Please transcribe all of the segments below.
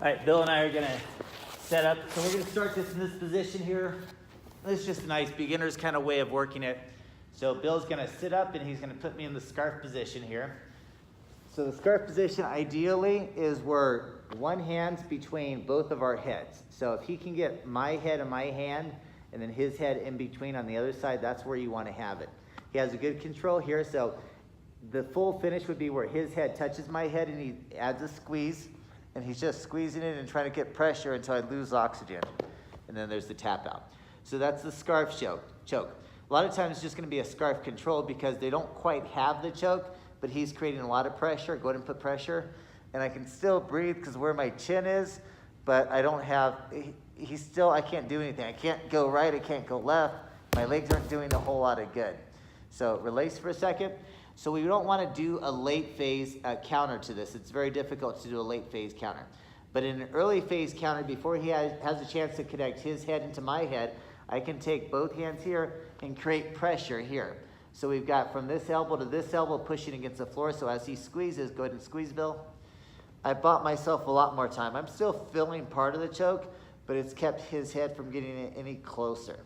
All right, Bill and I are gonna set up. So we're gonna start this in this position here. This is just a nice beginner's kind of way of working it. So Bill's gonna sit up and he's gonna put me in the scarf position here. So the scarf position ideally is where one hand's between both of our heads. So if he can get my head and my hand and then his head in between on the other side, that's where you want to have it. He has a good control here. So the full finish would be where his head touches my head and he adds a squeeze. And he's just squeezing it and trying to get pressure until I lose oxygen. And then there's the tap out. So that's the scarf choke. A lot of times it's just going to be a scarf control because they don't quite have the choke, but he's creating a lot of pressure. Go ahead and put pressure. And I can still breathe because where my chin is, but I don't have, I can't do anything. I can't go right, I can't go left. My legs aren't doing a whole lot of good. So release for a second. So we don't want to do a late phase counter to this. It's very difficult to do a late phase counter. But in an early phase counter, before he has a chance to connect his head into my head, I can take both hands here and create pressure here. So we've got from this elbow to this elbow pushing against the floor. So as he squeezes, go ahead and squeeze, Bill. I bought myself a lot more time. I'm still feeling part of the choke, but it's kept his head from getting any closer.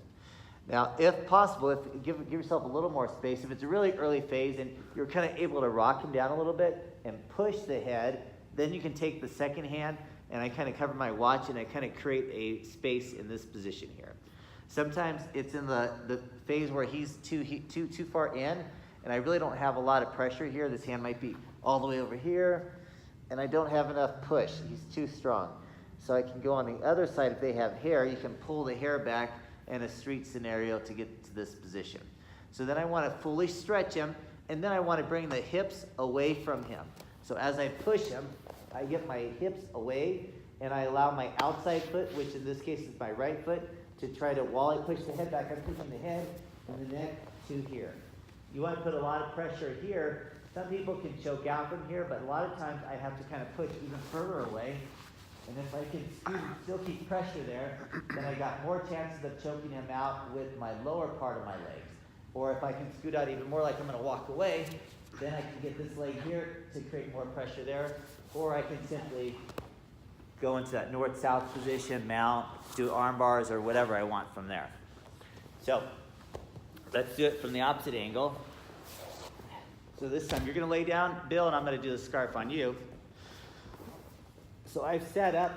Now, if possible, give yourself a little more space. If it's a really early phase and you're kind of able to rock him down a little bit and push the head, then you can take the second hand and I kind of cover my watch and I kind of create a space in this position here. Sometimes it's in the phase where he's too far in and I really don't have a lot of pressure here. This hand might be all the way over here and I don't have enough push. He's too strong. So I can go on the other side. If they have hair, you can pull the hair back in a street scenario to get to this position. So then I want to fully stretch him, and then I want to bring the hips away from him. So as I push him, I get my hips away, and I allow my outside foot, which in this case is my right foot, to try to, while I push the head back, I'm pushing the head and the neck to here. You want to put a lot of pressure here. Some people can choke out from here, but a lot of times I have to kind of push even further away. And if I can scoot and still keep pressure there, then I got more chances of choking him out with my lower part of my legs. Or if I can scoot out even more like I'm going to walk away, then I can get this leg here to create more pressure there. Or I can simply go into that north-south position, mount, do arm bars or whatever I want from there. So let's do it from the opposite angle. So this time you're going to lay down, Bill, and I'm going to do the scarf on you. So I've set up,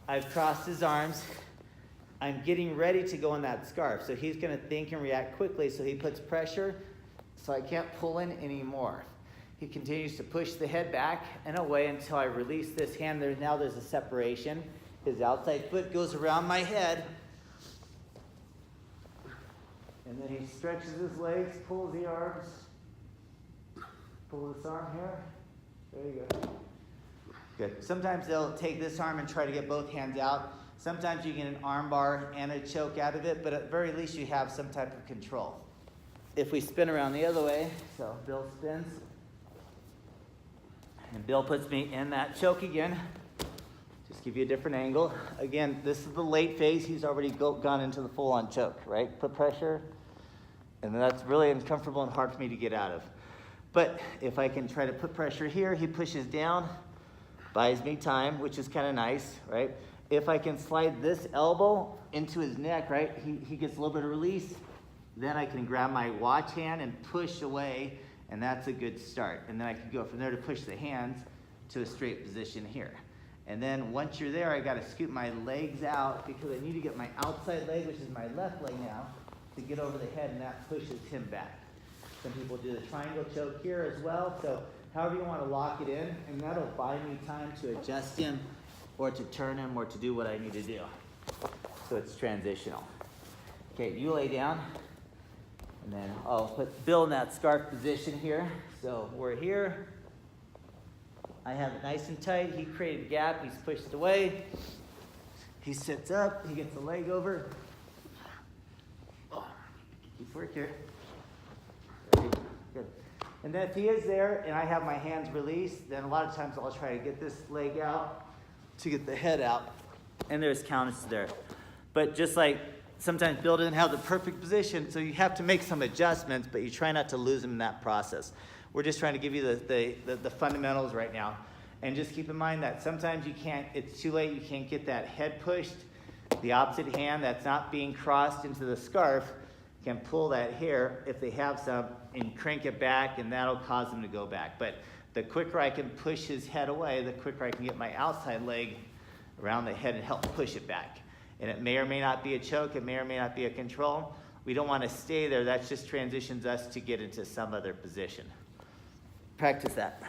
I've crossed his arms, I'm getting ready to go in that scarf. So he's gonna think and react quickly, so he puts pressure, so I can't pull in anymore. He continues to push the head back and away until I release this hand. Now there's a separation. His outside foot goes around my head, and then he stretches his legs, pulls the arms, pull this arm here, there you go. Good. Sometimes they'll take this arm and try to get both hands out. Sometimes you get an arm bar and a choke out of it, but at the very least you have some type of control. If we spin around the other way, so Bill spins, and Bill puts me in that choke again. Just give you a different angle. Again, this is the late phase. He's already gone into the full-on choke, right? Put pressure, and that's really uncomfortable and hard for me to get out of. But if I can try to put pressure here, he pushes down, buys me time, which is kind of nice, right? If I can slide this elbow into his neck, right, he gets a little bit of release, then I can grab my watch hand and push away, and that's a good start. And then I can go from there to push the hands to a straight position here. And then once you're there, I got to scoot my legs out because I need to get my outside leg, which is my left leg now, to get over the head, and that pushes him back. Some people do the triangle choke here as well, so however you want to lock it in, and that'll buy me time to adjust him or to turn him or to do what I need to do. So it's transitional. Okay, you lay down, and then I'll put Bill in that scarf position here. So we're here. I have it nice and tight. He created a gap. He's pushed away. He sits up. He gets the leg over. Keep work here. Good. And then if he is there and I have my hands released, then a lot of times I'll try to get this leg out to get the head out. And there's counters there. But just like sometimes Bill doesn't have the perfect position, so you have to make some adjustments, but you try not to lose him in that process. We're just trying to give you the fundamentals right now. And just keep in mind that sometimes you can't, it's too late, you can't get that head pushed. The opposite hand that's not being crossed into the scarf can pull that hair if they have some and crank it back, and that'll cause them to go back. But the quicker I can push his head away, the quicker I can get my outside leg around the head and help push it back. And it may or may not be a choke, it may or may not be a control. We don't want to stay there, that just transitions us to get into some other position. Practice that.